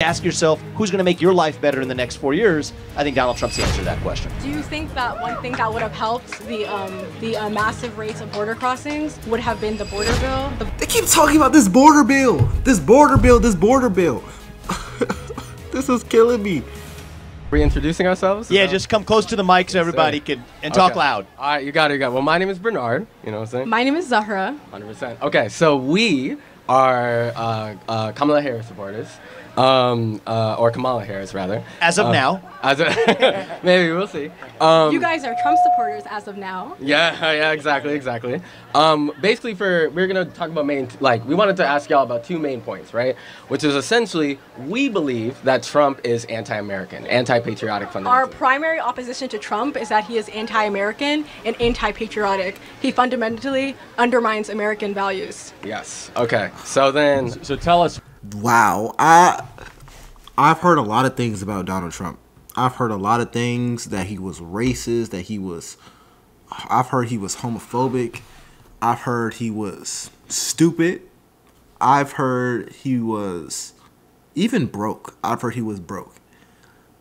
ask yourself, who's going to make your life better in the next 4 years? I think Donald Trump's the answer to that question. Do you think that one thing that would have helped the massive rates of border crossings would have been the border bill? They keep talking about this border bill, this border bill, this border bill. This is killing me. Reintroducing ourselves? Yeah, just come close to the mic so everybody can, and talk loud. All right, you got it, Well, my name is Bernard, you know what I'm saying? My name is Zahra. 100%. Okay, so we are Kamala Harris supporters. Or Kamala Harris, rather. As of now. Maybe, we'll see. You guys are Trump supporters as of now. Yeah, exactly. Basically, we're gonna talk about we wanted to ask y'all about two main points, right? Which is essentially, we believe that Trump is anti-American, anti-patriotic fundamentally. Our primary opposition to Trump is that he is anti-American and anti-patriotic. He fundamentally undermines American values. Yes, okay. So then... So tell us... Wow, I've heard a lot of things about Donald Trump. I've heard a lot of things that he was racist, I've heard he was homophobic. I've heard he was stupid. I've heard he was even broke. I've heard he was broke.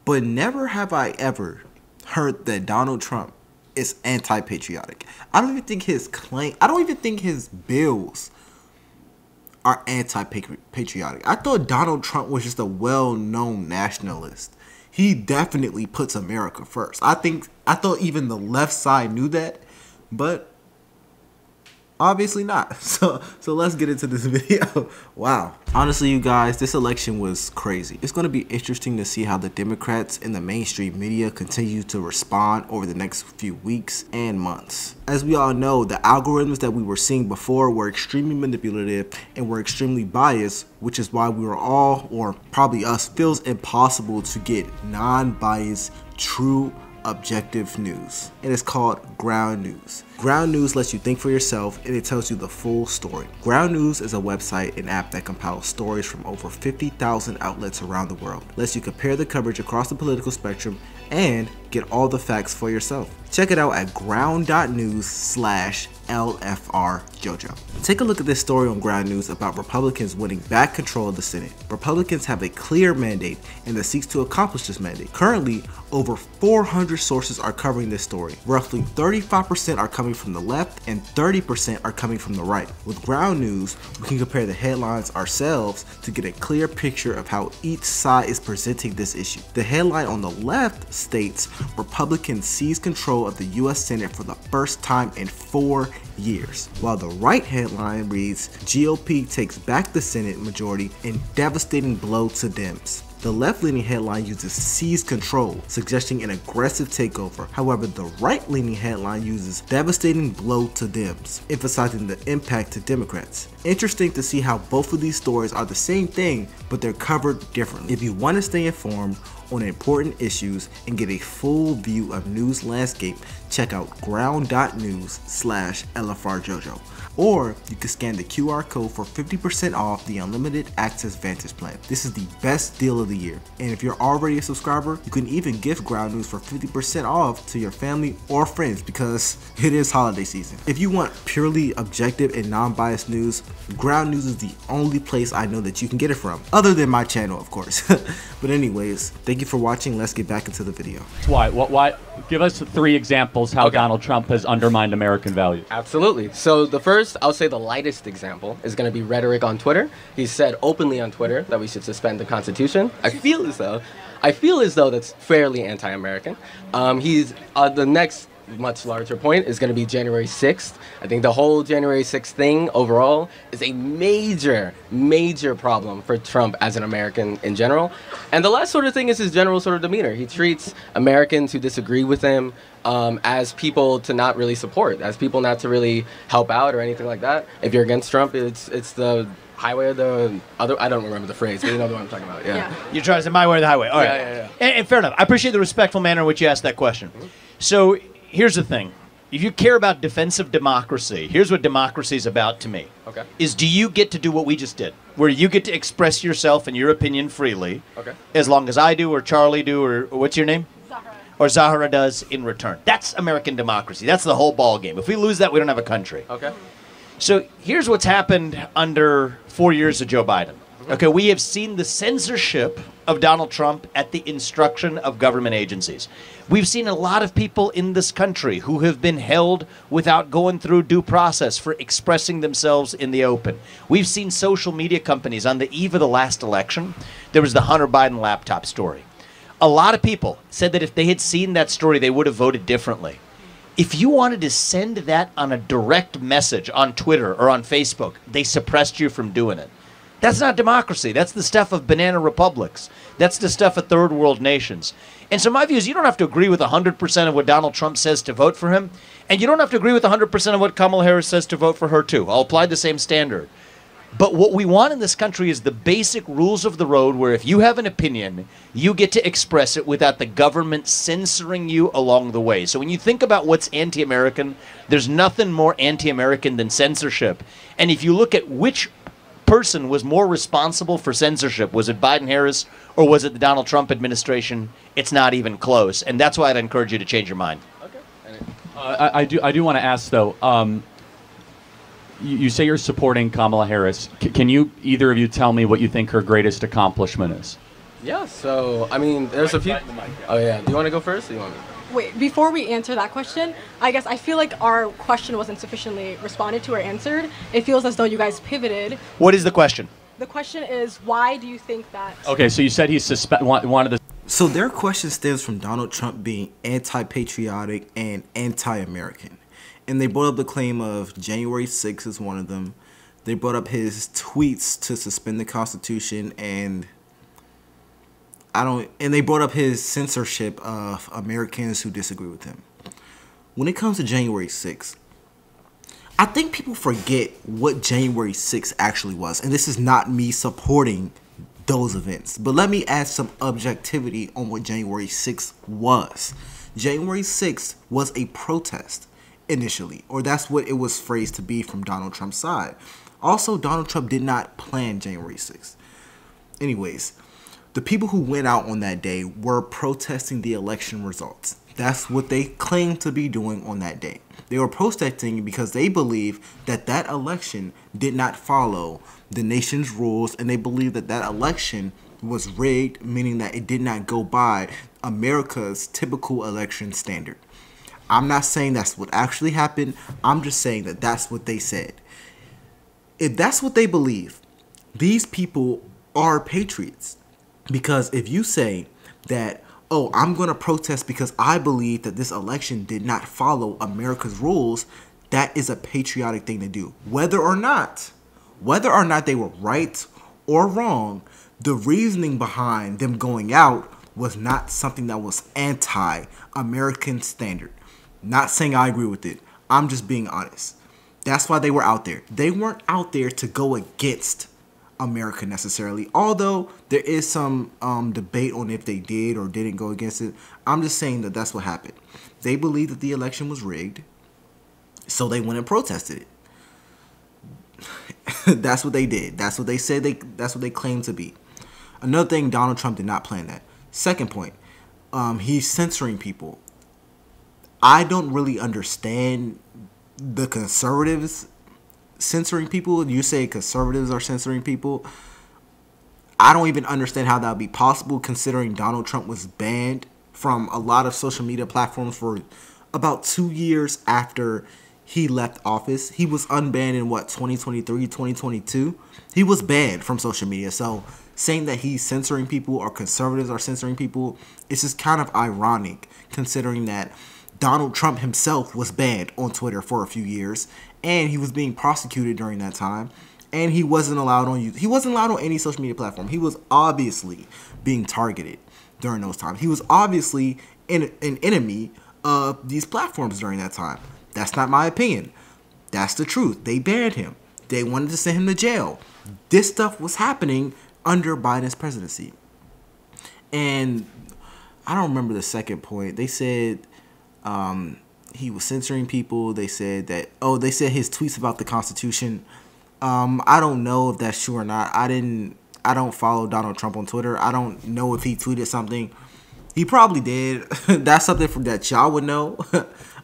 But never have I ever heard that Donald Trump is anti-patriotic. I don't even think his bills are anti-patriotic. I thought Donald Trump was just a well-known nationalist. He definitely puts America first. I thought even the left side knew that, but obviously not. So let's get into this video. Wow. Honestly, you guys, this election was crazy. It's going to be interesting to see how the Democrats and the mainstream media continue to respond over the next few weeks and months. As we all know, the algorithms that we were seeing before were extremely manipulative and were extremely biased, which is why we were all, or probably us, feels impossible to get non-biased, true, objective news. It is called ground news. Ground news lets you think for yourself, and it tells you the full story. Ground news is a website and app that compiles stories from over 50,000 outlets around the world. Lets you compare the coverage across the political spectrum and get all the facts for yourself. Check it out at ground.news/LFR-JoJo. Take a look at this story on Ground News about Republicans winning back control of the Senate. Republicans have a clear mandate and that seeks to accomplish this mandate. Currently, over 400 sources are covering this story. Roughly 35% are coming from the left and 30% are coming from the right. With Ground News, we can compare the headlines ourselves to get a clear picture of how each side is presenting this issue. The headline on the left states, Republicans seize control of the US Senate for the first time in 4 years, while the right headline reads, GOP takes back the Senate majority in devastating blow to Dems. The left-leaning headline uses seize control, suggesting an aggressive takeover. However, the right-leaning headline uses devastating blow to Dems, emphasizing the impact to Democrats. Interesting to see how both of these stories are the same thing, but they're covered differently. If you want to stay informed on important issues and get a full view of news landscape, check out ground.news/LFRJojo. Or you can scan the QR code for 50% off the Unlimited Access Vantage plan. This is the best deal of the year. And if you're already a subscriber, you can even gift Ground News for 50% off to your family or friends because it is holiday season. If you want purely objective and non-biased news, Ground News is the only place I know that you can get it from, other than my channel, of course. But anyways, thank you for watching. Let's get back into the video. Why? Give us 3 examples how Donald Trump has undermined American values. Absolutely. So the first, I'll say the lightest example, is going to be rhetoric on Twitter. He said openly on Twitter that we should suspend the Constitution. I feel as though that's fairly anti-American. The next much larger point is going to be January 6th. I think the whole January 6th thing overall is a major problem for Trump as an American in general. And the last sort of thing is his general sort of demeanor. He treats Americans who disagree with him as people to not really support, as people not to really help out or anything like that. If you're against Trump, it's the highway of the other, I don't remember the phrase, but you know what I'm talking about. Yeah. You're trying to say my way or the highway. All right. Yeah. And fair enough. I appreciate the respectful manner in which you asked that question. So here's the thing. If you care about defensive democracy, here's what democracy is about to me. Okay. Is do you get to do what we just did, where you get to express yourself and your opinion freely, as long as I do or Charlie do or what's your name? Zahra. Or Zahra does in return. That's American democracy. That's the whole ball game. If we lose that, we don't have a country. Okay. So here's what's happened under 4 years of Joe Biden. Okay, we have seen the censorship of Donald Trump at the instruction of government agencies. We've seen a lot of people in this country who have been held without going through due process for expressing themselves in the open. We've seen social media companies on the eve of the last election. There was the Hunter Biden laptop story. A lot of people said that if they had seen that story, they would have voted differently. If you wanted to send that on a direct message on Twitter or on Facebook, they suppressed you from doing it. That's not democracy. That's the stuff of banana republics. That's the stuff of third world nations. And so my view is you don't have to agree with 100% of what Donald Trump says to vote for him, and you don't have to agree with 100% of what Kamala Harris says to vote for her too. I'll apply the same standard. But what we want in this country is the basic rules of the road where if you have an opinion, you get to express it without the government censoring you along the way. So when you think about what's anti-American, there's nothing more anti-American than censorship. And if you look at which person was more responsible for censorship, was it Biden-Harris or was it the Donald Trump administration? It's not even close. And that's why I'd encourage you to change your mind. Okay. I do want to ask, though, you say you're supporting Kamala Harris. Can you, either of you, tell me what you think her greatest accomplishment is? Yeah, so, I mean, there's a few... Oh, yeah. Do you want to go first or do you want me? Wait, before we answer that question, I guess I feel like our question wasn't sufficiently responded to or answered. It feels as though you guys pivoted. What is the question? The question is, why do you think that... Okay, so you said he wanted to... So their question stems from Donald Trump being anti-patriotic and anti-American. And they brought up the claim of January 6th is one of them. They brought up his tweets to suspend the Constitution and they brought up his censorship of Americans who disagree with him. When it comes to January 6th, I think people forget what January 6th actually was. And this is not me supporting those events. But let me add some objectivity on what January 6th was. January 6th was a protest initially, or that's what it was phrased to be from Donald Trump's side. Also, Donald Trump did not plan January 6th. Anyways, the people who went out on that day were protesting the election results. That's what they claimed to be doing on that day. They were protesting because they believe that that election did not follow the nation's rules, and they believe that that election was rigged, meaning that it did not go by America's typical election standard. I'm not saying that's what actually happened. I'm just saying that that's what they said. If that's what they believe, these people are patriots. Because if you say that, oh, I'm going to protest because I believe that this election did not follow America's rules, that is a patriotic thing to do. Whether or not they were right or wrong, the reasoning behind them going out was not something that was anti-American standard. Not saying I agree with it. I'm just being honest. That's why they were out there. They weren't out there to go against America necessarily. Although there is some debate on if they did or didn't go against it. I'm just saying that that's what happened. They believed that the election was rigged. So they went and protested it. That's what they did. That's what they said. That's what they claimed to be. Another thing, Donald Trump did not plan that. Second point, he's censoring people. I don't really understand the conservatives censoring people. You say conservatives are censoring people. I don't even understand how that would be possible, considering Donald Trump was banned from a lot of social media platforms for about 2 years after he left office. He was unbanned in, 2023, 2022? He was banned from social media. So saying that he's censoring people or conservatives are censoring people, it's just kind of ironic, considering that Donald Trump himself was banned on Twitter for a few years, and he was being prosecuted during that time, and he wasn't allowed on any social media platform. He was obviously being targeted during those times. He was obviously an enemy of these platforms during that time. That's not my opinion. That's the truth. They banned him. They wanted to send him to jail. This stuff was happening under Biden's presidency. And I don't remember the second point. They said he was censoring people. They said that, they said his tweets about the Constitution. I don't know if that's true or not. I don't follow Donald Trump on Twitter. I don't know if he tweeted something. He probably did. That's something that y'all would know.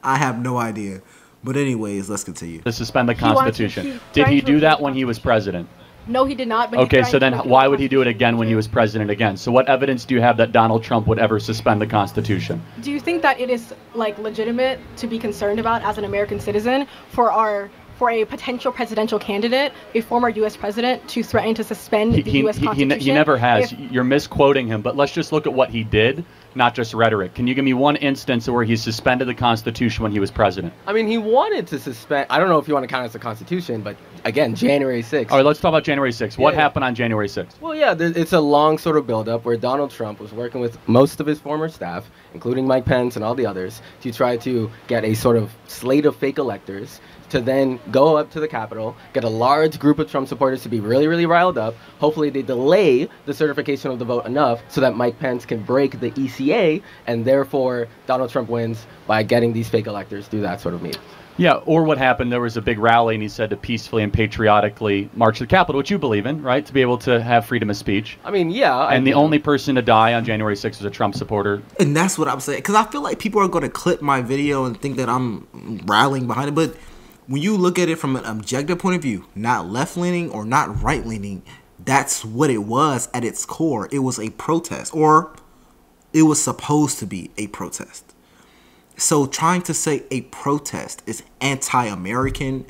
I have no idea. But anyways, let's continue. To suspend the Constitution. Did he do that when he was president? No, he did not. But he Okay, so threatened then to repeal why the would he do it Constitution. again when he was president again? So what evidence do you have that Donald Trump would ever suspend the Constitution? Do you think that it is like legitimate to be concerned about as an American citizen for a potential presidential candidate, a former U.S. president, to threaten to suspend the U.S. Constitution? He never has. If- You're misquoting him, but let's just look at what he did, not just rhetoric. Can you give me one instance where he suspended the Constitution when he was president? I mean, he wanted to suspend. I don't know if you want to count it as the Constitution, but again, January 6th. All right, let's talk about January 6th. What Yeah. happened on January 6th? Well, yeah, it's a long sort of buildup where Donald Trump was working with most of his former staff, including Mike Pence and all the others, to try to get a sort of slate of fake electors to then go up to the Capitol, get a large group of Trump supporters to be really, really riled up. Hopefully they delay the certification of the vote enough so that Mike Pence can break the ECA, and therefore Donald Trump wins by getting these fake electors through that sort of means. Yeah, or what happened, there was a big rally and he said to peacefully and patriotically march to the Capitol, which you believe in, right? To be able to have freedom of speech. I mean, yeah. And the only person to die on January 6th was a Trump supporter. And that's what I'm saying. Because I feel like people are going to clip my video and think that I'm rallying behind it. But when you look at it from an objective point of view, not left-leaning or not right-leaning, that's what it was at its core. It was a protest, or it was supposed to be a protest. So trying to say a protest is anti-American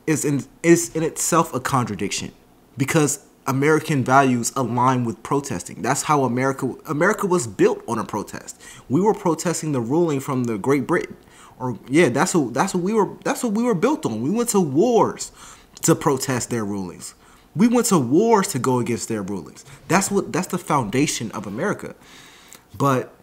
is in itself a contradiction, because American values align with protesting. That's how America was built, on a protest. We were protesting the ruling from the Great Britain. Or yeah, that's what we were built on. We went to wars to protest their rulings. We went to wars to go against their rulings. That's the foundation of America. But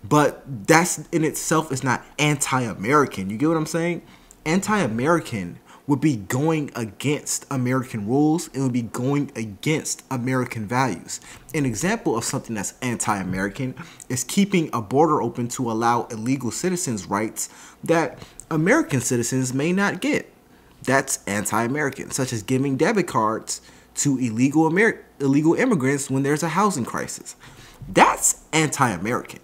but that's in itself is not anti-American. You get what I'm saying? Anti-American would be going against American rules. It would be going against American values. An example of something that's anti-American is keeping a border open to allow illegal citizens rights that American citizens may not get. That's anti-American, such as giving debit cards to illegal immigrants when there's a housing crisis. That's anti-American.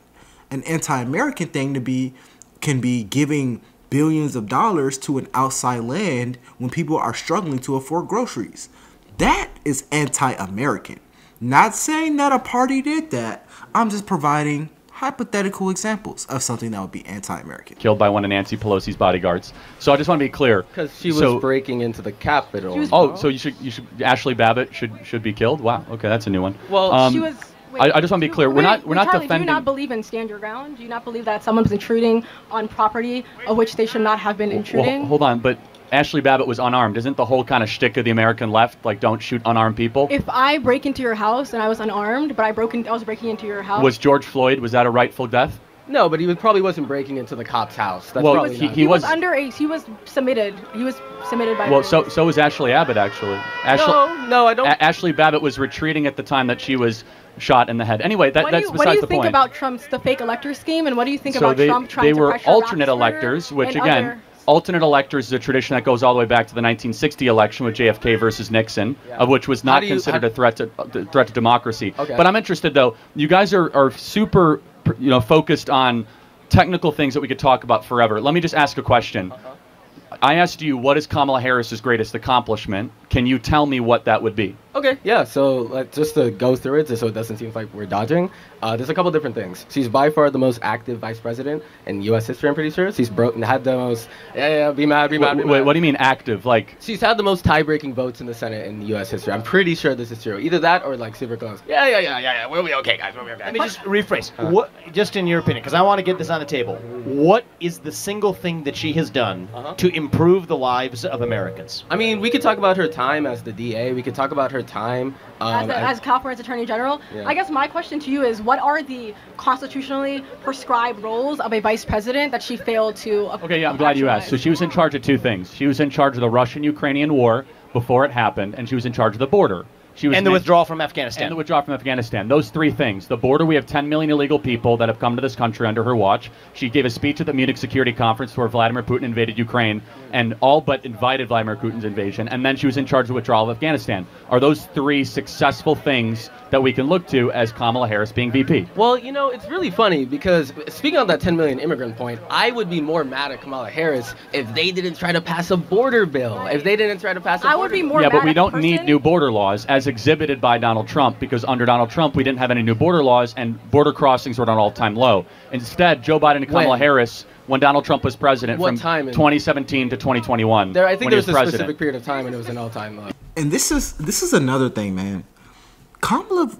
An anti-American thing can be giving billions of dollars to an outside land when people are struggling to afford groceries. That is anti-American. Not saying that a party did that. I'm just providing hypothetical examples of something that would be anti-American. Killed by one of Nancy Pelosi's bodyguards. So I just want to be clear. Because she was breaking into the Capitol. Oh, so you should Ashley Babbitt should be killed? Wow. Okay, that's a new one. Well, she was. I just want to be clear. We're not Charlie, defending. do you not believe in stand your ground? Do you not believe that someone was intruding on property of which they should not have been intruding? Well, hold on, but Ashley Babbitt was unarmed. Isn't the whole kind of shtick of the American left like don't shoot unarmed people? If I break into your house and I was unarmed, but I was breaking into your house. Was George Floyd, was that a rightful death? No, but he probably wasn't breaking into the cop's house. That's Well, probably he was he was submitted. He was submitted by. Well, so was Ashley Abbott actually. No, I don't. Ashley Babbitt was retreating at the time that she was shot in the head. Anyway, that's besides the point. What do you think about the fake elector scheme, and what do you think about Trump trying to pressure they were alternate Roethlisberger electors, which and again, other... alternate electors is a tradition that goes all the way back to the 1960 election with JFK versus Nixon, of which was not considered a threat to democracy. Okay. But I'm interested though. You guys are super, focused on technical things that we could talk about forever. Let me just ask a question. I asked you, what is Kamala Harris's greatest accomplishment? Can you tell me what that would be? Okay, yeah, so just to go through it, just so it doesn't seem like we're dodging, there's a couple different things. She's by far the most active vice president in U.S. history, I'm pretty sure. She's had the most, be mad. Wait, what do you mean active? Like, she's had the most tie-breaking votes in the Senate in U.S. history. I'm pretty sure this is true. Either that or like super close. Yeah, we'll be okay, guys, we'll be okay. Let me just rephrase. What, just in your opinion, because I want to get this on the table, what is the single thing that she has done to improve the lives of Americans? I mean, we could talk about her time as the DA. We could talk about her time as California's Attorney General. Yeah. I guess my question to you is, what are the constitutionally prescribed roles of a vice president that she failed to Okay, yeah, I'm glad you asked. So she was in charge of two things. She was in charge of the Russian-Ukrainian war before it happened, and she was in charge of the border. And the withdrawal from Afghanistan. And the withdrawal from Afghanistan. Those three things. The border, we have 10 million illegal people that have come to this country under her watch. She gave a speech at the Munich Security Conference where Vladimir Putin invaded Ukraine and all but invited Vladimir Putin's invasion. And then she was in charge of the withdrawal of Afghanistan. Are those three successful things that we can look to as Kamala Harris being VP? Well, you know, it's really funny because speaking on that 10 million immigrant point, I would be more mad at Kamala Harris if they didn't try to pass a border bill. If they didn't try to pass a border I would be more Yeah, mad but we at the don't need person- new border laws as exhibited by Donald Trump, because under Donald Trump we didn't have any new border laws and border crossings were at an all-time low. Instead, Joe Biden and Kamala When? Harris, when Donald Trump was president, What from time in- 2017 to 2021. There, I think when there he was a president. specific period of time when it was an all-time low. And this is another thing, man. Kamala,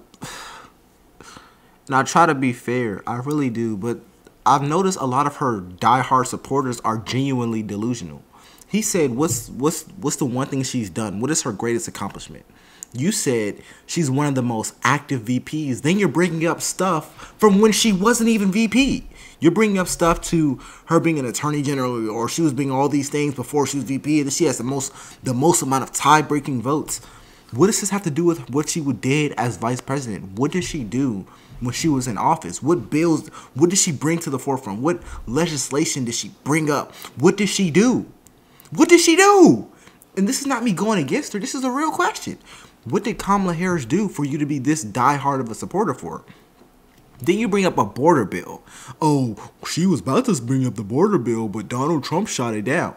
and I try to be fair, I really do, but I've noticed a lot of her diehard supporters are genuinely delusional. He said, what's the one thing she's done? What is her greatest accomplishment? You said she's one of the most active VPs. Then you're bringing up stuff from when she wasn't even VP. You're bringing up stuff to her being an attorney general, or she was being all these things before she was VP, and she has the most amount of tie-breaking votes. What does this have to do with what she did as vice president? What did she do when she was in office? What bills, what did she bring to the forefront? What legislation did she bring up? What did she do? What did she do? And this is not me going against her. This is a real question. What did Kamala Harris do for you to be this diehard of a supporter for? Then you bring up a border bill. Oh, she was about to bring up the border bill, but Donald Trump shot it down.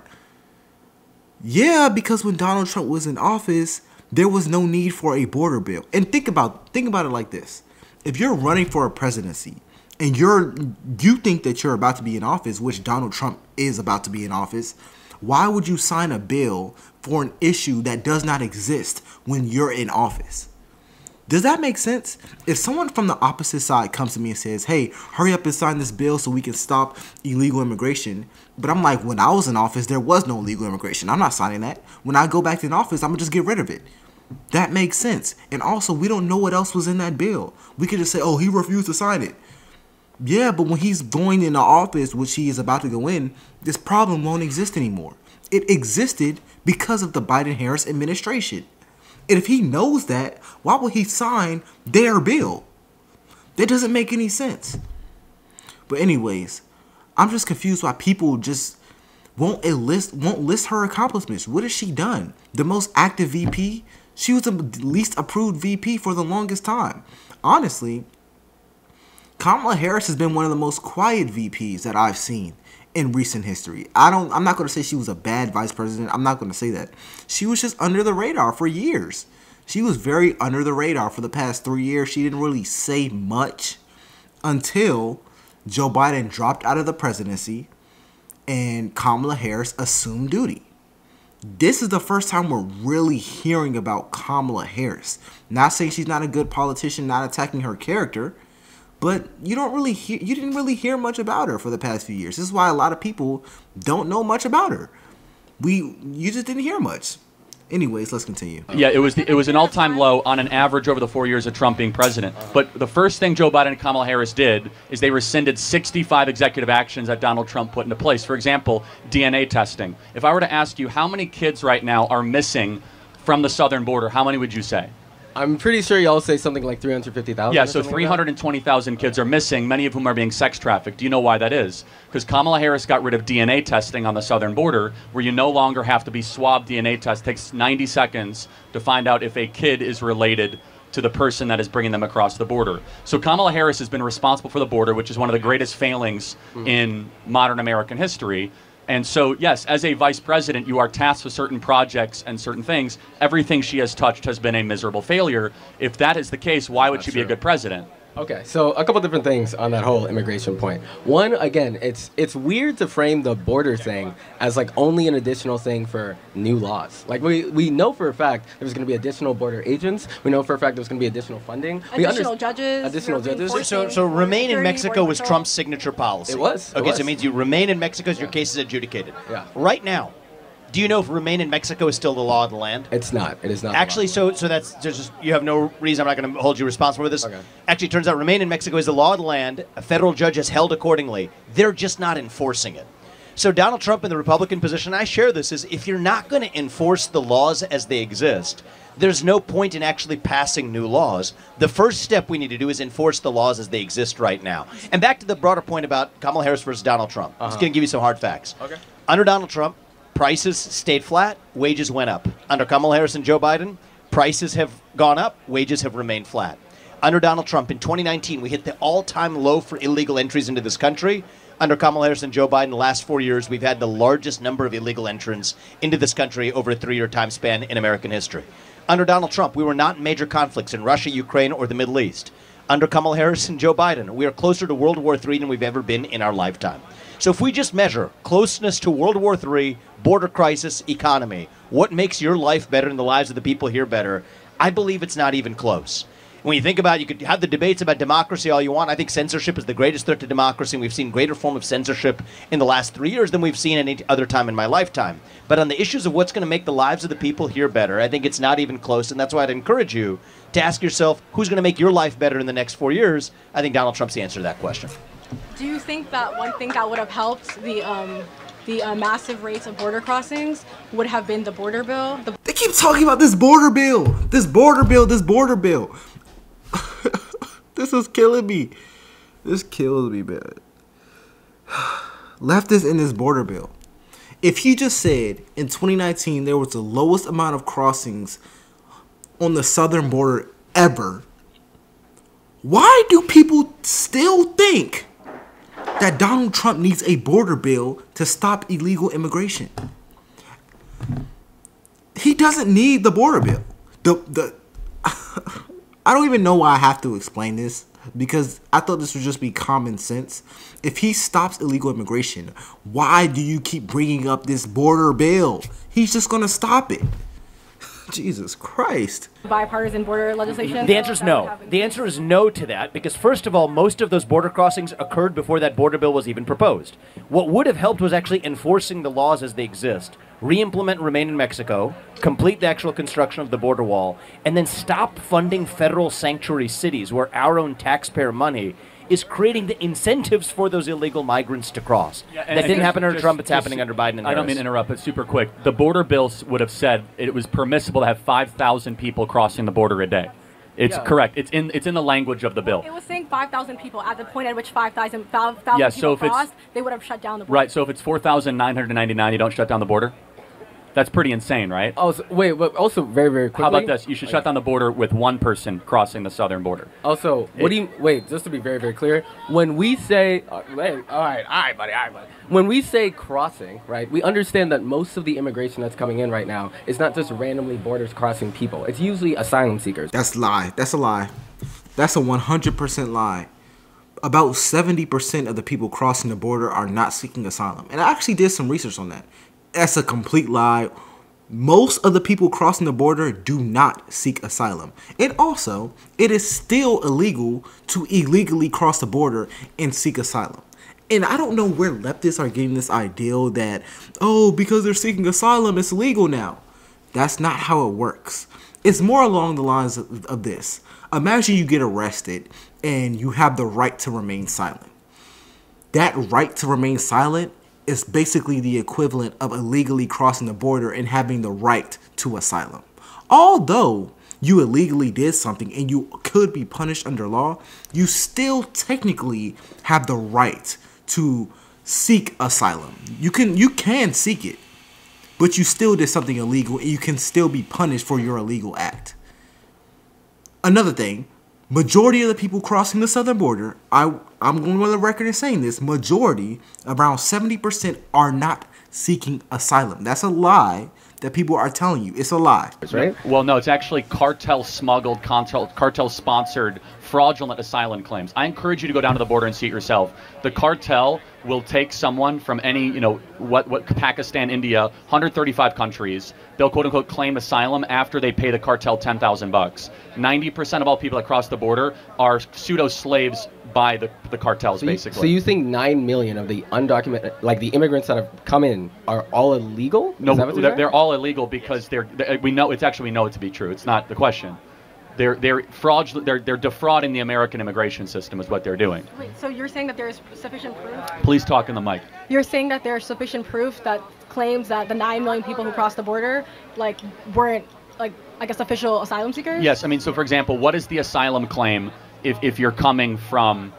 Yeah, because when Donald Trump was in office, there was no need for a border bill. And think about it like this. If you're running for a presidency and you think that you're about to be in office, which Donald Trump is about to be in office, why would you sign a bill for an issue that does not exist when you're in office? Does that make sense? If someone from the opposite side comes to me and says, hey, hurry up and sign this bill so we can stop illegal immigration. But I'm like, when I was in office, there was no illegal immigration. I'm not signing that. When I go back to office, I'm going to just get rid of it. That makes sense. And also, we don't know what else was in that bill. We could just say, oh, he refused to sign it. Yeah, but when he's going into office, which he is about to go in, this problem won't exist anymore. It existed because of the Biden-Harris administration. And if he knows that, why would he sign their bill? That doesn't make any sense. But anyways, I'm just confused why people just won't list her accomplishments. What has she done? The most active VP? She was the least approved VP for the longest time. Honestly, Kamala Harris has been one of the most quiet VPs that I've seen in recent history. I'm not going to say she was a bad vice president. I'm not going to say that. She was just under the radar for years. She was very under the radar for the past 3 years. She didn't really say much until Joe Biden dropped out of the presidency and Kamala Harris assumed duty. This is the first time we're really hearing about Kamala Harris. Not saying she's not a good politician, not attacking her character, but you didn't really hear much about her for the past few years. This is why a lot of people don't know much about her. You just didn't hear much. Anyways, let's continue. Yeah, it was an all-time low on an average over the 4 years of Trump being president. But the first thing Joe Biden and Kamala Harris did is they rescinded 65 executive actions that Donald Trump put into place. For example, DNA testing. If I were to ask you how many kids right now are missing from the southern border, how many would you say? I'm pretty sure y'all say something like 350,000. Yeah, so 320,000 kids are missing, many of whom are being sex trafficked. Do you know why that is? Because Kamala Harris got rid of DNA testing on the southern border, where you no longer have to be swabbed DNA test. It takes 90 seconds to find out if a kid is related to the person that is bringing them across the border. So Kamala Harris has been responsible for the border, which is one of the greatest failings in modern American history. And so, yes, as a vice president, you are tasked with certain projects and certain things. Everything she has touched has been a miserable failure. If that is the case, why would she be a good president? Okay, so a couple different things on that whole immigration point. One, again, it's weird to frame the border thing as like only an additional thing for new laws. Like we know for a fact there's going to be additional border agents. We know for a fact there's going to be additional funding. Additional judges. Additional judges. So remain in Mexico was Trump's signature policy. It was. Okay, so it means you remain in Mexico as your case is adjudicated. Yeah. Right now, do you know if remain in Mexico is still the law of the land? It's not. It is not. Actually, so that's just you have no reason. I'm not going to hold you responsible for this. Okay. Actually, it turns out remain in Mexico is the law of the land. A federal judge has held accordingly. They're just not enforcing it. So Donald Trump in the Republican position, I share this, is if you're not going to enforce the laws as they exist, there's no point in actually passing new laws. The first step we need to do is enforce the laws as they exist right now. And back to the broader point about Kamala Harris versus Donald Trump. I'm just going to give you some hard facts. Okay. Under Donald Trump, prices stayed flat, wages went up. Under Kamala Harris and Joe Biden, prices have gone up, wages have remained flat. Under Donald Trump in 2019, we hit the all-time low for illegal entries into this country. Under Kamala Harris and Joe Biden, the last 4 years, we've had the largest number of illegal entrants into this country over a 3-year time span in American history. Under Donald Trump, we were not in major conflicts in Russia, Ukraine, or the Middle East. Under Kamala Harris and Joe Biden, we are closer to World War III than we've ever been in our lifetime. So if we just measure closeness to World War III, border crisis, economy, what makes your life better and the lives of the people here better, I believe it's not even close. When you think about it, you could have the debates about democracy all you want. I think censorship is the greatest threat to democracy, and we've seen greater form of censorship in the last 3 years than we've seen any other time in my lifetime. But on the issues of what's going to make the lives of the people here better, I think it's not even close, and that's why I'd encourage you to ask yourself, who's going to make your life better in the next 4 years? I think Donald Trump's the answer to that question. Do you think that one thing that would have helped the massive rates of border crossings would have been the border bill? They keep talking about this border bill, this border bill, this border bill. This is killing me. This kills me, man. Leftists in this border bill. If he just said in 2019 there was the lowest amount of crossings on the southern border ever, why do people still think that Donald Trump needs a border bill to stop illegal immigration? He doesn't need the border bill. I don't even know why I have to explain this, because I thought this would just be common sense. If he stops illegal immigration, why do you keep bringing up this border bill? He's just going to stop it. Jesus Christ. Bipartisan border legislation? The answer is no. The answer is no to that, because first of all, most of those border crossings occurred before that border bill was even proposed. What would have helped was actually enforcing the laws as they exist, re-implement Remain in Mexico, complete the actual construction of the border wall, and then stop funding federal sanctuary cities where our own taxpayer money is creating the incentives for those illegal migrants to cross. Yeah, that didn't happen under Trump. It's happening under Biden and Harris. I don't mean to interrupt, but super quick. The border bills would have said it was permissible to have 5,000 people crossing the border a day. It's correct. It's in the language of the bill. It was saying 5,000 people. At the point at which 5,000 yeah, so people crossed, they would have shut down the border. Right, so if it's 4,999, you don't shut down the border? That's pretty insane, right? Also, wait, but also very, very quickly. How about this? You should shut down the border with one person crossing the southern border. Also, what do you, wait, just to be very, very clear, when we say, wait, all right, buddy. When we say crossing, right, we understand that most of the immigration that's coming in right now is not just randomly borders crossing people. It's usually asylum seekers. That's a lie. That's a lie. That's a 100% lie. About 70% of the people crossing the border are not seeking asylum. And I actually did some research on that. That's a complete lie. Most of the people crossing the border do not seek asylum. And also, it is still illegal to illegally cross the border and seek asylum. And I don't know where leftists are getting this ideal that, oh, because they're seeking asylum, it's legal now. That's not how it works. It's more along the lines of this. Imagine you get arrested and you have the right to remain silent. That right to remain silent is basically the equivalent of illegally crossing the border and having the right to asylum. Although you illegally did something and you could be punished under law, you still technically have the right to seek asylum. You can seek it, but you still did something illegal and you can still be punished for your illegal act. Another thing, majority of the people crossing the southern border, I'm going on the record and saying this, majority, around 70%, are not seeking asylum. That's a lie that people are telling you. It's a lie. Right? Well, no, it's actually cartel-smuggled, cartel-sponsored, fraudulent asylum claims. I encourage you to go down to the border and see it yourself. The cartel will take someone from any, what Pakistan, India, 135 countries. They'll quote-unquote claim asylum after they pay the cartel $10,000. 90% of all people that cross the border are pseudo-slaves by the cartels, basically. So you think 9 million of the undocumented, like the immigrants that have come in, are all illegal? No, they're all illegal because we know it to be true. It's not the question. They're fraudulent. They're defrauding the American immigration system is what they're doing. Wait, so you're saying that there's sufficient proof? Please talk in the mic. You're saying that there's sufficient proof that claims that the 9 million people who crossed the border, weren't, I guess, official asylum seekers? Yes, I mean, so for example, what is the asylum claim if you're coming from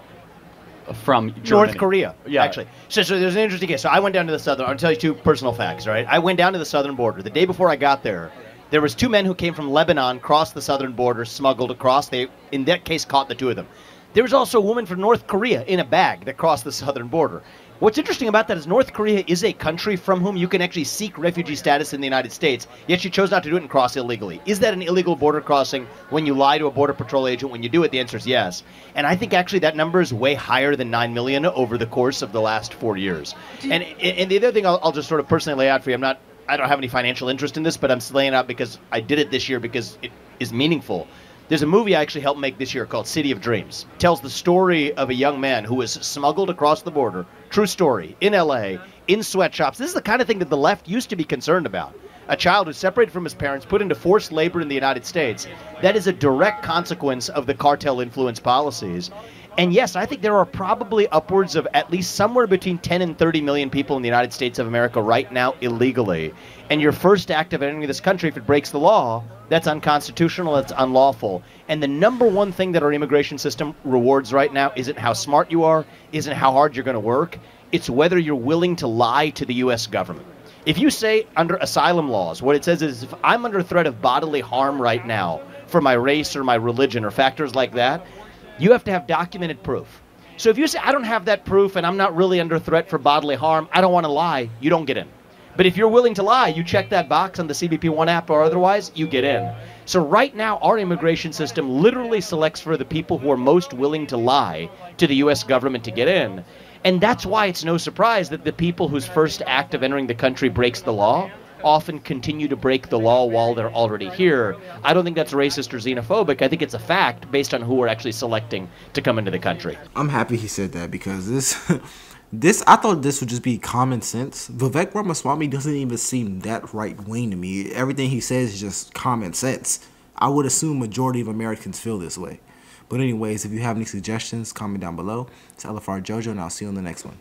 Germany? North Korea, yeah. Actually. So there's an interesting case. So I went down to the southern, I'll tell you two personal facts, right? I went down to the southern border. The day before I got there, There was 2 men who came from Lebanon, crossed the southern border, smuggled across. They, in that case, caught the 2 of them. There was also a woman from North Korea in a bag that crossed the southern border. What's interesting about that is North Korea is a country from whom you can actually seek refugee status in the United States, yet she chose not to do it and cross illegally. Is that an illegal border crossing when you lie to a Border Patrol agent? When you do it, the answer is yes. And I think actually that number is way higher than 9 million over the course of the last 4 years. And the other thing I'll just sort of personally lay out for you, I don't have any financial interest in this, but I'm laying it out because I did it this year because it is meaningful. There's a movie I actually helped make this year called City of Dreams. It tells the story of a young man who was smuggled across the border, true story, in LA, in sweatshops. This is the kind of thing that the left used to be concerned about. A child who's separated from his parents, put into forced labor in the United States. That is a direct consequence of the cartel influence policies. And yes, I think there are probably upwards of at least somewhere between 10 and 30 million people in the United States of America right now illegally. And your first act of entering this country, if it breaks the law, that's unconstitutional, that's unlawful. And the number one thing that our immigration system rewards right now isn't how smart you are, isn't how hard you're going to work. It's whether you're willing to lie to the U.S. government. If you say under asylum laws, what it says is if I'm under threat of bodily harm right now for my race or my religion or factors like that, you have to have documented proof. So if you say, I don't have that proof and I'm not really under threat for bodily harm, I don't want to lie, you don't get in. But if you're willing to lie, you check that box on the CBP One app or otherwise, you get in. So right now, our immigration system literally selects for the people who are most willing to lie to the U.S. government to get in. And that's why it's no surprise that the people whose first act of entering the country breaks the law often continue to break the law while they're already here. I don't think that's racist or xenophobic. I think it's a fact based on who we're actually selecting to come into the country. I'm happy he said that because this I thought this would just be common sense. Vivek Ramaswamy doesn't even seem that right-wing to me. Everything he says is just common sense. I would assume majority of Americans feel this way. But anyways, if you have any suggestions, comment down below. It's LFR Jojo, and I'll see you on the next one.